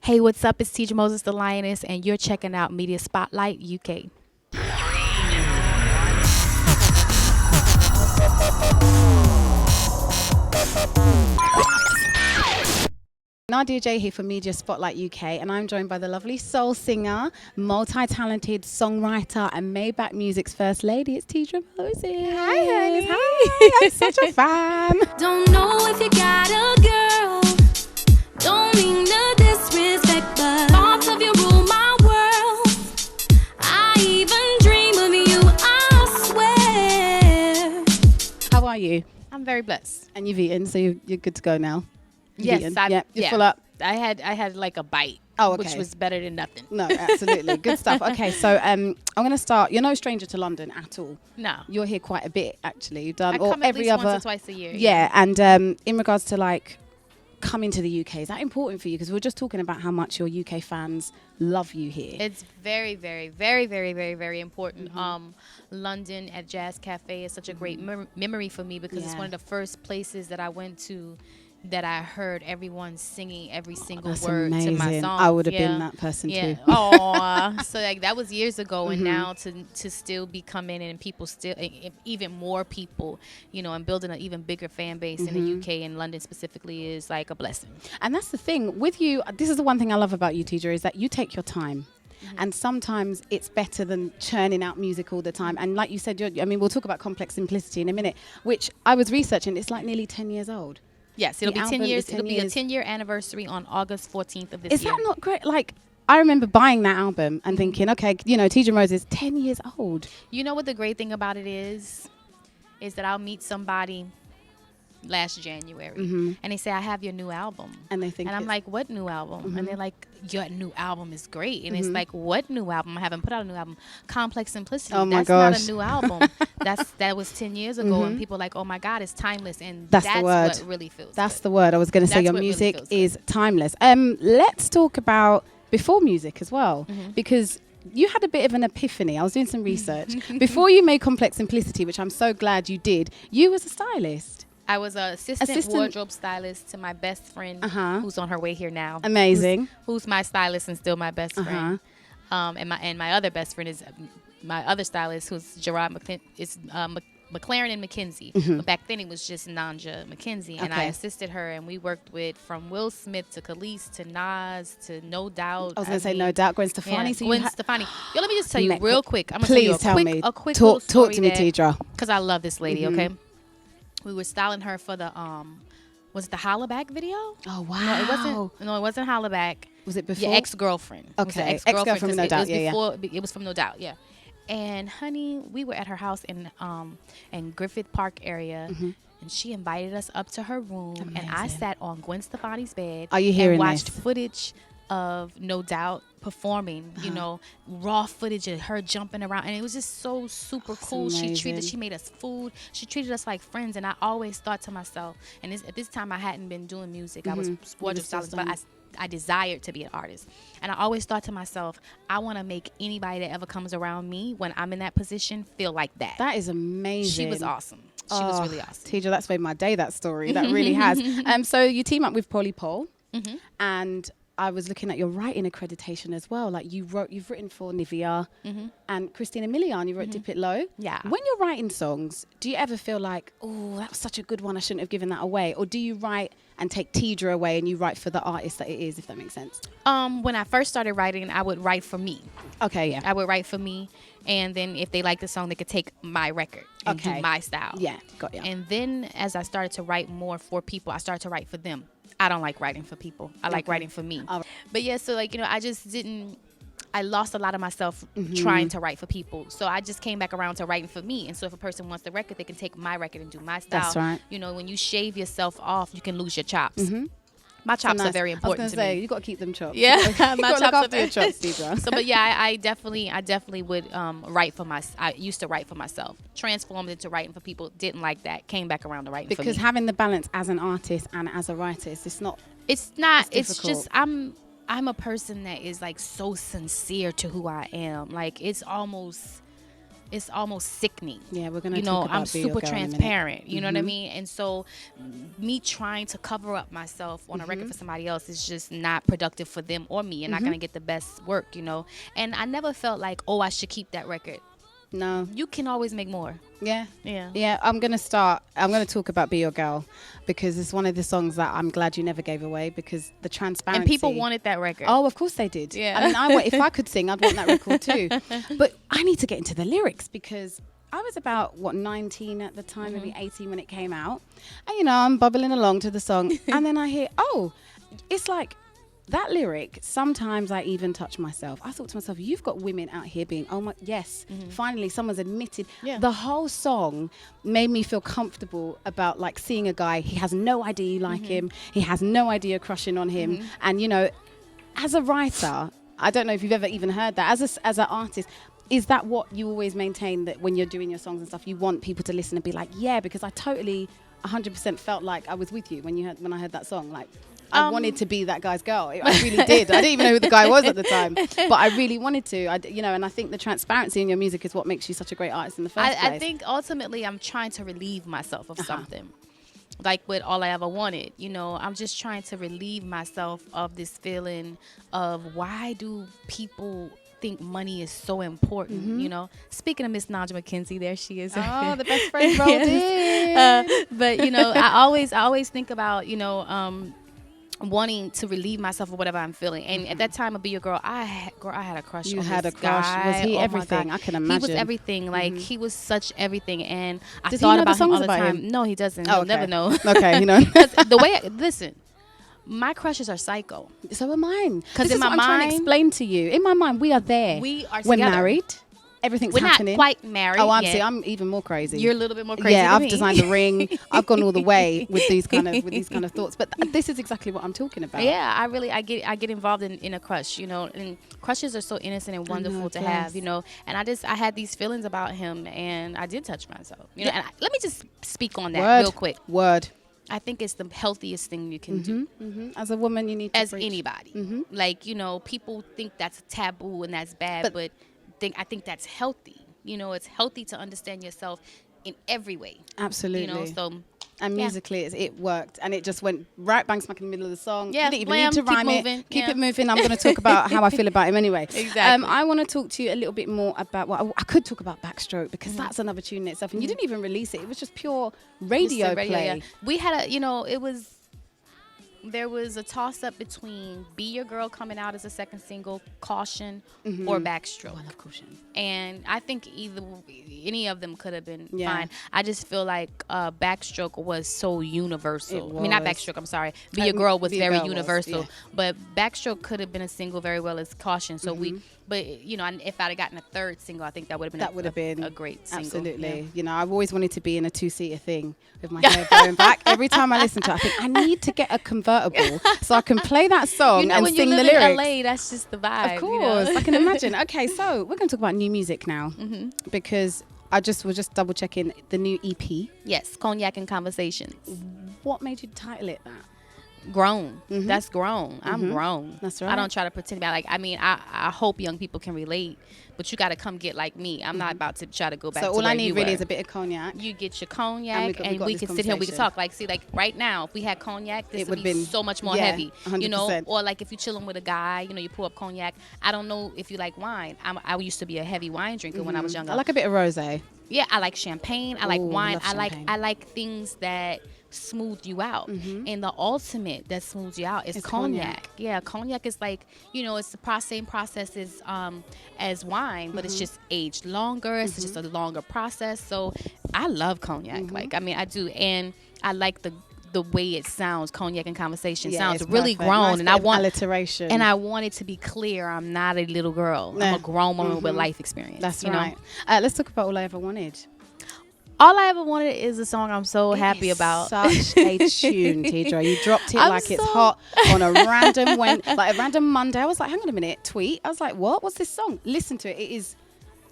Hey, what's up? It's Teedra Moses, the Lioness, and you're checking out Media Spotlight UK. Nadia J here for Media Spotlight UK, and I'm joined by the lovely soul singer, multi-talented songwriter, and Maybach Music's first lady. It's Teedra Moses. Hi, honey. Hi, I'm such a fan. Don't know if you got a girl. Don't mean no disrespect, but thoughts of you rule my world. I even dream of you, I swear. How are you? I'm very blessed. And you've eaten, so you're good to go now. Yes, you're full up. I had like a bite, which was better than nothing. No, absolutely. Good stuff. Okay, so I'm going to start. You're no stranger to London at all. No. You're here quite a bit, actually. You've done I come at least once or twice a year. Yeah, and in regards to like coming to the UK, is that important for you? Because we were just talking about how much your UK fans love you here. It's very, very, very, very, very, very important. London at Jazz Cafe is such a great memory for me because it's one of the first places that I went to that I heard everyone singing every single word to my song. I would have been that person too. Oh, so like that was years ago, and now to still be coming in and people still, even more people, you know, and building an even bigger fan base in the UK and London specifically is like a blessing. And that's the thing with you. This is the one thing I love about you, Teedra, is that you take your time. And sometimes it's better than churning out music all the time. And like you said, we'll talk about Complex Simplicity in a minute, which I was researching. It's like nearly 10 years old. Yes, it'll be 10 years. It'll be a 10-year anniversary on August 14th of this year. Is that not great? Like, I remember buying that album and thinking, okay, you know, Teedra Moses, 10 years old. You know what the great thing about it is that I'll meet somebody last January and they say, I have your new album. And they think, and I'm like, what new album? And they're like, your new album is great. And it's like, what new album? I haven't put out a new album. Complex Simplicity. Oh my That's gosh. not a new album. That was 10 years ago, and people are like, oh my God, it's timeless. And that's the word. What really feels That's good. the word. I was going to say your music is timeless. Let's talk about before music as well, because you had a bit of an epiphany. I was doing some research. Before you made Complex Simplicity, which I'm so glad you did, you was a stylist. I was an assistant wardrobe stylist to my best friend, who's on her way here now. Amazing. Who's my stylist and still my best friend. And my other best friend is my other stylist, who's Gerard McLaren and McKenzie. But back then it was just Nanja McKenzie, and I assisted her, and we worked with from Will Smith to Khalees to Nas to No Doubt. I was going to say No Doubt, Gwen Stefani. Yeah, so Gwen Stefani. Yo, let me just tell you real quick. I'm Please tell me. A quick talk to me, Teedra. Because I love this lady. Okay. We were styling her for the was it the Hollaback video? Oh wow! No, it wasn't Hollaback. Was it before? Your ex-girlfriend. Okay, ex-girlfriend from No Doubt. It was from No Doubt. Yeah. And honey, we were at her house in Griffith Park area, and she invited us up to her room. Amazing. And I sat on Gwen Stefani's bed. Are you hearing and watched this? Footage of No Doubt performing, you know, raw footage of her jumping around, and it was just so super cool. Amazing. She made us food, she treated us like friends, and I always thought to myself, and at this time I hadn't been doing music, I was wardrobe stylist, but I desired to be an artist, and I always thought to myself, I want to make anybody that ever comes around me when I'm in that position feel like that. That is amazing. She was awesome. She was really awesome. Teedra, that's made my day, that story. That really has. So you team up with Polly Pole, and I was looking at your writing accreditation as well. Like you've written for Nivea and Christina Milian. You wrote Dip It Low. Yeah. When you're writing songs, do you ever feel like, oh, that was such a good one, I shouldn't have given that away? Or do you write and take Teedra away and you write for the artist that it is, if that makes sense? When I first started writing, I would write for me. Okay, yeah. I would write for me, and then if they liked the song, they could take my record and do my style. Yeah, got you. And then as I started to write more for people, I started to write for them. I don't like writing for people. I like writing for me. But yeah, so like, you know, I lost a lot of myself trying to write for people. So I just came back around to writing for me. And so if a person wants the record, they can take my record and do my style. That's right. You know, when you shave yourself off, you can lose your chops. My chops are very important to me. I was going to say, you got to keep them chops. Yeah, my chops are very chops, Teedra. So, but yeah, I definitely would write for I used to write for myself. Transformed into writing for people. Didn't like that. Came back around to writing for me. Because having the balance as an artist and as a writer, it's not. It's not. It's difficult. just I'm a person that is like so sincere to who I am. Like it's almost it's almost sickening. Yeah, we're gonna you talk know, about I'm Be Your super Girl in a minute. transparent. You know what I mean? And so me trying to cover up myself on a record for somebody else is just not productive for them or me, and not gonna get the best work, you know. And I never felt like, oh, I should keep that record. No. You can always make more. Yeah. Yeah. Yeah, I'm going to talk about Be Your Girl, because it's one of the songs that I'm glad you never gave away, because the transparency. And people wanted that record. Oh, of course they did. Yeah. I mean, if I could sing, I'd want that record too. But I need to get into the lyrics, because I was about, 19 at the time, maybe 18 when it came out. And, you know, I'm bubbling along to the song. And then I hear, it's like, that lyric, sometimes I even touch myself. I thought to myself, you've got women out here being, oh my, yes, finally someone's admitted. Yeah. The whole song made me feel comfortable about like seeing a guy, he has no idea you like him, he has no idea you're crushing on him. And, you know, as a writer, I don't know if you've ever even heard that, as an artist, is that what you always maintain, that when you're doing your songs and stuff, you want people to listen and be like, yeah, because I totally 100% felt like I was with you when I heard that song, like, I wanted to be that guy's girl. I really did. I didn't even know who the guy was at the time, but I really wanted to. And I think the transparency in your music is what makes you such a great artist in the first place. I think ultimately I'm trying to relieve myself of something. Like with All I Ever Wanted, you know, I'm just trying to relieve myself of this feeling of, why do people think money is so important, you know? Speaking of Miss Naja McKenzie, there she is. Oh, the best friend rolled in. But, you know, I always think about, you know, wanting to relieve myself of whatever I'm feeling. And at that time of Be Your Girl, I had a crush on this guy. Was he Oh my everything? God. I can imagine. He was everything. Like, he was such everything. And I Does thought he know about the songs him all the about time. him? No, he doesn't. Oh, He'll okay. never know. Okay, you know. Listen, my crushes are psycho. So are mine. 'Cause This in is my what I'm trying to mind- explain to you. In my mind, we are there. We are We're together. married. Everything's We're happening. not quite married Oh, yet. I'm even more crazy. You're a little bit more crazy Yeah, than I've me. designed a ring. I've gone all the way with these kind of thoughts. But this is exactly what I'm talking about. Yeah, I get involved in a crush, you know, and crushes are so innocent and wonderful to have, you know. And I had these feelings about him, and I did touch myself, you know. And let me just speak on that real quick. Word. I think it's the healthiest thing you can do. As a woman, you need to As preach. anybody. Like, you know, people think that's taboo and that's bad, but I think that's healthy. You know, it's healthy to understand yourself in every way. Absolutely. You know, so. And musically, it worked, and it just went right bang smack in the middle of the song. Yeah, you didn't even need to rhyme moving. it. Keep it moving. I'm going to talk about how I feel about him anyway. Exactly. I want to talk to you a little bit more about. Well, I could talk about Backstroke, because that's another tune in itself, and you didn't even release it. It was just pure radio play. Yeah. We had there was a toss up between Be Your Girl coming out as a second single, Caution, or Backstroke. I love Caution. And I think any of them could have been Yeah. fine. I just feel like Backstroke was so universal. I mean, not was. Backstroke, I'm sorry. Be Your Girl was Be Your very Girl was, universal. yeah. But Backstroke could have been a single very well as Caution. So but, you know, if I'd have gotten a third single, I think that would have been a great single. Absolutely. Yeah. You know, I've always wanted to be in a two-seater thing with my hair blowing back. Every time I listen to it, I think I need to get a convertible so I can play that song You know, and when sing you the live lyrics. in LA, that's just the vibe. Of you know? course, I can imagine. Okay, so we're going to talk about new music now, because we're just double checking the new EP. Yes, Cognac and Conversations. What made you title it that? Grown. That's grown. I'm grown. That's right. I don't try to pretend about, like, I mean, I hope young people can relate, but you got to come get like me. I'm not about to try to go back to So all where I need you really were. is a bit of cognac. You get your cognac, we got we this can sit here and we can conversation. talk. Like, see, like right now, if we had cognac, this It would would be been- so much more yeah, heavy. You know, 100%. or like if you're chilling with a guy, you know, you pull up cognac. I don't know if you like wine. I used to be a heavy wine drinker when I was younger. I like a bit of rosé. Yeah, I like champagne. I like Ooh, wine. love champagne. I like things that smooth you out. And the ultimate that smooths you out is It's cognac. cognac. Yeah, cognac is like, you know, it's the same process as wine, but it's just aged longer. It's just a longer process. So I love cognac. Like, I mean, I do, and I like the way it sounds. Cognac and Conversation sounds it's really perfect. grown, Nice and bit I of want alliteration. And I want it to be clear. I'm not a little girl. I'm a grown woman with life experience. That's you right. know? Let's talk about All I Ever Wanted. All I Ever Wanted is a song I'm so happy about. Such a tune, Teedra. You dropped it I'm like it's so- hot on a random Monday. I was like, hang on a minute, tweet. I was like, what's this song? Listen to it. It is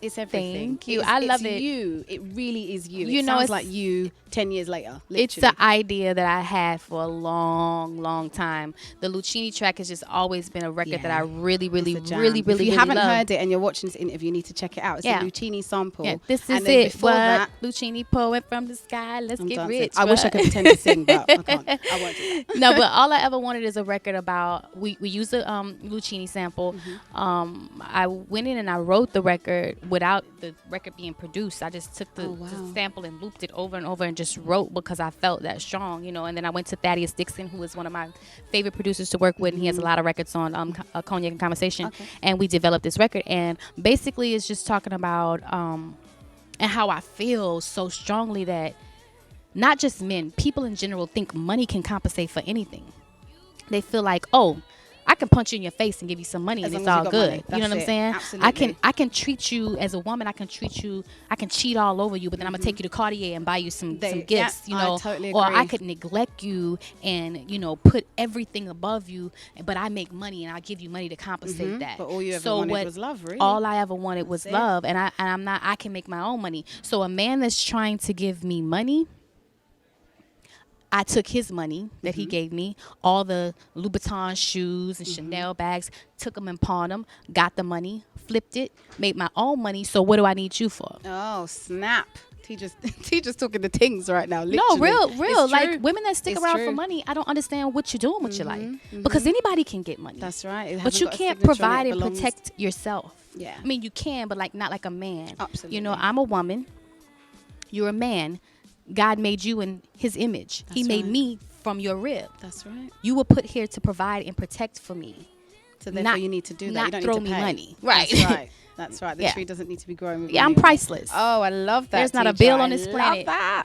It's everything. Thank you. I love it. You. It really is you. You It know, sounds it's like you 10 years later. It's Literally. the idea that I had for a long, long time. The Lucchini track has just always been a record that I really, really, It's a jam. really, If really, you really haven't love. heard it and you're watching this interview, you need to check it out. It's Yeah. a Lucchini sample. Yeah, this is and then it. Before What? that, Lucchini poet from the sky. Let's I'm get dancing. rich. I wish I what? could pretend to sing, but I can't. I won't do that. No, but all I ever wanted is a record about. We used the Lucchini sample. Mm-hmm. I went in and I wrote the record without the record being produced. I just took the sample and looped it over and over and just wrote because I felt that strong, you know. And then I went to Thaddeus Dixon, who is one of my favorite producers to work with, and he has a lot of records on Cognac and Conversation, and we developed this record. And basically, it's just talking about and how I feel so strongly that not just men, people in general think money can compensate for anything. They feel like, oh, I can punch you in your face and give you some money and it's all good. You know what I'm saying? Absolutely. I can treat you as a woman. I can cheat all over you, but then I'm gonna take you to Cartier and buy you some gifts. You know, I totally or agree. I could neglect you and put everything above you, but I make money and I'll give you money to compensate that. But all you ever wanted was love, really. All I ever wanted was love, and I'm not. I can make my own money. So a man that's trying to give me money, I took his money that he gave me, all the Louboutin shoes and Chanel bags, took them and pawned them, got the money, flipped it, made my own money. So what do I need you for? Oh, snap. Teedra's talking to things right now. Literally. No, real. It's Like true. women that stick It's around true. for money, I don't understand what you're doing with your life. Because anybody can get money. That's right. It But hasn't you got a can't signature on it. provide It and belongs- protect yourself. Yeah. I mean, you can, but not like a man. Absolutely. You know, I'm a woman. You're a man. God made you in his image. He That's made right. me from your rib. That's right. You were put here to provide and protect for me. So therefore you need to do that. Not You don't throw need to me pay. money. Right. That's right. That's right. The Yeah. tree doesn't need to be growing with Yeah, I'm money. priceless. Oh, I love that. There's not a Teedra. bill on I this love planet that.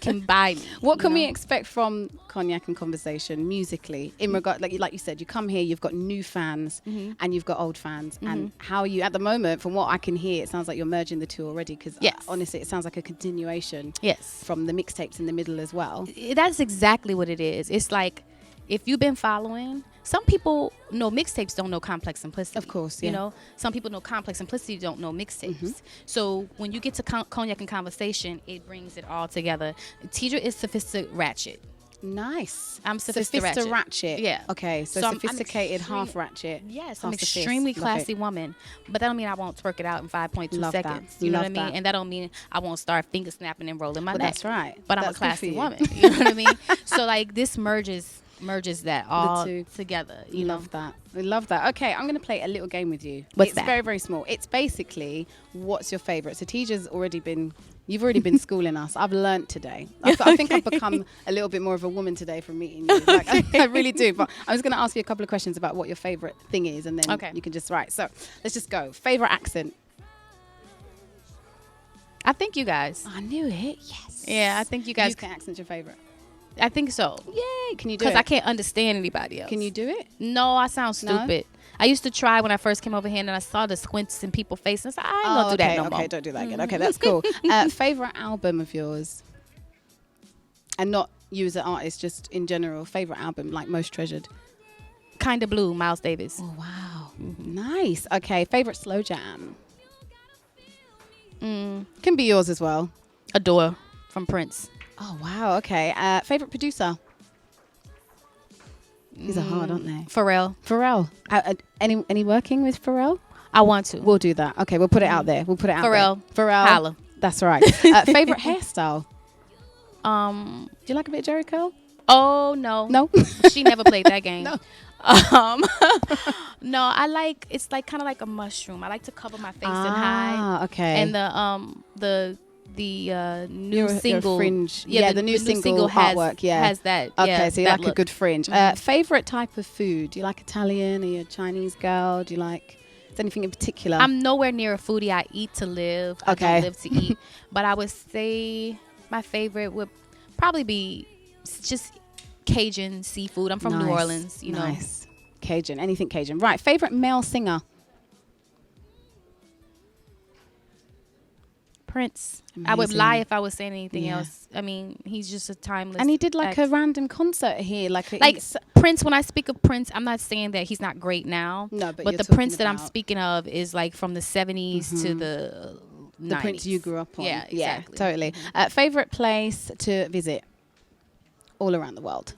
can buy me. What can we know? expect from Cognac and Conversation musically in regard, like you said, you come here, you've got new fans and you've got old fans, and how you at the moment, from what I can hear, it sounds like you're merging the two already. Because Yes. honestly, it sounds like a continuation. Yes. From the mixtapes in the middle as well. That's exactly what it is. It's like if you've been following, some people know mixtapes, don't know Complex Simplicity. Of course, You yeah. know, some people know Complex Simplicity, don't know mixtapes. So when you get to Cognac and Conversation, it brings it all together. Teedra is sophisticated ratchet. Nice. I'm sophisticated ratchet. Yeah. Okay. So I'm sophisticated, extreme- half ratchet. Yes, I'm half sophiст. extremely Love classy it. woman, but that don't mean I won't twerk it out in 5.2 Love that. seconds. You know Love what I mean? that. And that don't mean I won't start finger snapping and rolling my Well, neck. that's right. But I'm a That's good for classy you. woman. You know what I mean? So like this merges that all two. together. You know? Love that. I love that. Okay, I'm going to play a little game with you. What's it's that? very, very small. It's basically, what's your favorite? So you've already been schooling us. I've learnt today. I think I've become a little bit more of a woman today from meeting you. Like, I really do. But I was going to ask you a couple of questions about what your favorite thing is, and then you can just write. So let's just go. Favorite accent? I think you guys. I knew it. Yes. Yeah, I think you guys. UK accent's your favorite. I think so. Yay. Can you do it? Because I can't understand anybody else. Can you do it? No, I sound No? stupid. I used to try when I first came over here, and then I saw the squints in people's faces. I ain't gonna do that no more. Okay, don't do that again. Okay, that's cool. Favorite album of yours? And not you as an artist, just in general. Favorite album, like most treasured? Kinda Blue, Miles Davis. Oh, wow. Nice. Okay, favorite slow jam? Can be yours as well. Adore from Prince. Oh, wow. Okay. Favorite producer? These are hard, aren't they? Pharrell. Pharrell. Any working with Pharrell? I want to. We'll do that. Okay, we'll put it out there. We'll put it out Pharrell. there. Pharrell. Holla. That's right. Favorite hairstyle? Do you like a bit of Jerry curl? Oh no. No. She never played that game. No. No, I like it's like kind of like a mushroom. I like to cover my face and hide. Ah, okay. And the new Your single fringe. Yeah, the new single has, artwork. Yeah, has that. Okay, yeah, so you that like look. a good fringe. Favorite type of food? Do you like Italian? Are you a Chinese girl? Do you like? Is there anything in particular? I'm nowhere near a foodie. I eat to live. I Okay. don't live to eat. But I would say my favorite would probably be just Cajun seafood. I'm from New Nice, Orleans. You know. nice. Cajun. Anything Cajun. Right. Favorite male singer? Prince. I would Amazing. lie if I was saying anything Yeah. else. I mean, he's just a timeless. And he did like act. a random concert here, like Prince. When I speak of Prince, I'm not saying that he's not great now. No, but but you're the talking Prince that I'm about- speaking of is like from the 70s to the 90s. Prince you grew up on. Yeah, exactly. Totally. Favorite place to visit all around the world?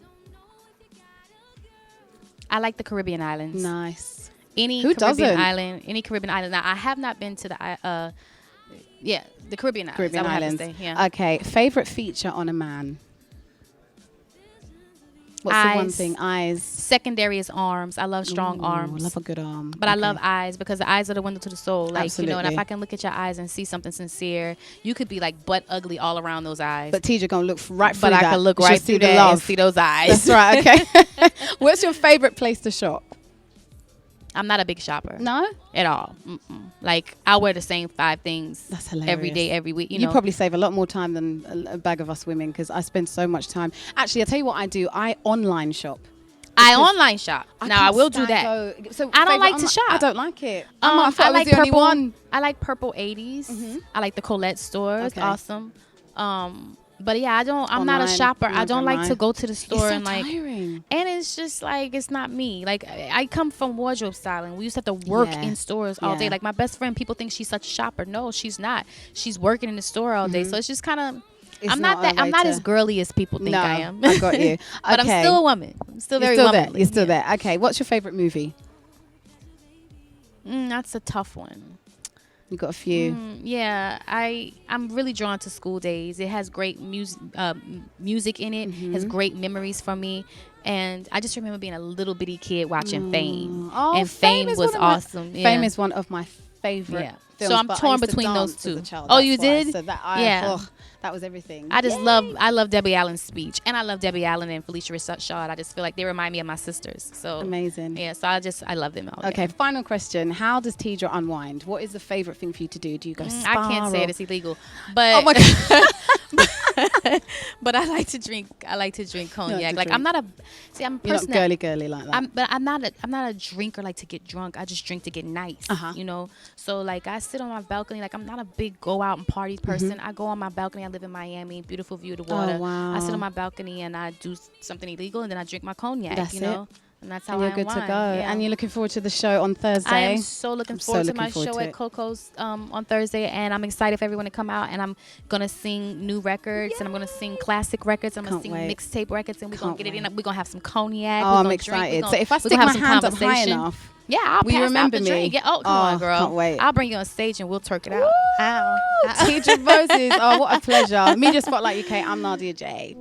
I like the Caribbean islands. Nice. Any Who Caribbean doesn't? island, any Caribbean island. Now, I have not been to the the Caribbean islands. Caribbean I would have to islands. say, yeah. Okay. Favorite feature on a man? What's the one Eyes. thing? Eyes. Secondary is arms. I love strong Ooh, arms. I love a good arm. But I love eyes because the eyes are the window to the soul. Like, and Absolutely. if I can look at your eyes and see something sincere, you could be like butt ugly all around those eyes. But Teedra gonna look right through but I that. can look She'll right see through the that love. and see those eyes. That's right. Okay. What's your favorite place to shop? I'm not a big shopper. No. At all. Mm-mm. Like, I wear the same 5 things That's hilarious. every day, every week. You You know, probably save a lot more time than a bag of us women because I spend so much time. Actually, I'll tell you what I do. I online shop. I online shop. Now, I can't will do stand that. So I don't favorite like to online- shop. I don't like it. I I like the only purple. one. I like purple 80s. I like the Colette store. It's Okay. awesome. But yeah, I'm not a Online, shopper. not I don't gonna like lie. to go to the store It's so and like tiring. and it's just like it's not me. Like I come from wardrobe styling. We used to have to work Yeah. in stores all day. Yeah. Like my best friend, people think she's such a shopper. No, she's not. She's working in the store all day. So it's just kind of It's I'm not not a that I'm way not to- as girly as people think No, I am. I got you. But I'm Okay. still a woman. I'm still You're very still there. womanly. You're still Yeah. there. Okay. What's your favorite movie? That's a tough one. You got a few. Yeah, I'm really drawn to School Days. It has great music in it. Has great memories for me, and I just remember being a little bitty kid watching Fame, Oh, and Fame is was one of my- awesome. Yeah. Fame is one of my favorite. Yeah. Films, So I'm but I torn used to between those dance as a two. child, Oh, that's you why. did? So that Yeah. that was everything. I just love Debbie Allen's speech, and I love Debbie Allen and Felicia Rashad. I just feel like they remind me of my sisters. So Amazing. Yeah, so I love them all. Okay, final question. How does Teedra unwind? What is the favorite thing for you to do? Do you go spa? I can't say or- it; it's illegal. But Oh my God. but I like to drink. I like to drink cognac. to Like drink. I'm not a see. I'm a You're not person that- girly like that. but I'm not a drinker like to get drunk. I just drink to get nice. You know. So like I sit on my balcony. Like I'm not a big go out and party person. I go on my balcony. I live in Miami. Beautiful view of the water. wow. I sit on my balcony and I do something illegal and then I drink my cognac. That's you know. it. And that's how And you're I good to unwind. go. Yeah. And you're looking forward to the show on Thursday. I am so looking forward to my looking forward show to at it. Coco's on Thursday, and I'm excited for everyone to come out. And I'm gonna sing new records, and I'm gonna sing classic records. I'm gonna Can't sing wait. mixtape records, and we're gonna Can't get it in. wait. We're gonna have some cognac. Oh, we're I'm gonna excited. Drink, So if I we're stick gonna my have some hand up high conversation. enough, Yeah, I'll will you pass remember out the me? drink. Yeah, oh, come on, girl. Can't wait. I'll bring you on stage and we'll twerk it out. Ow. Teedra Moses. Oh, what a pleasure. Media Spotlight UK. I'm Nadia J.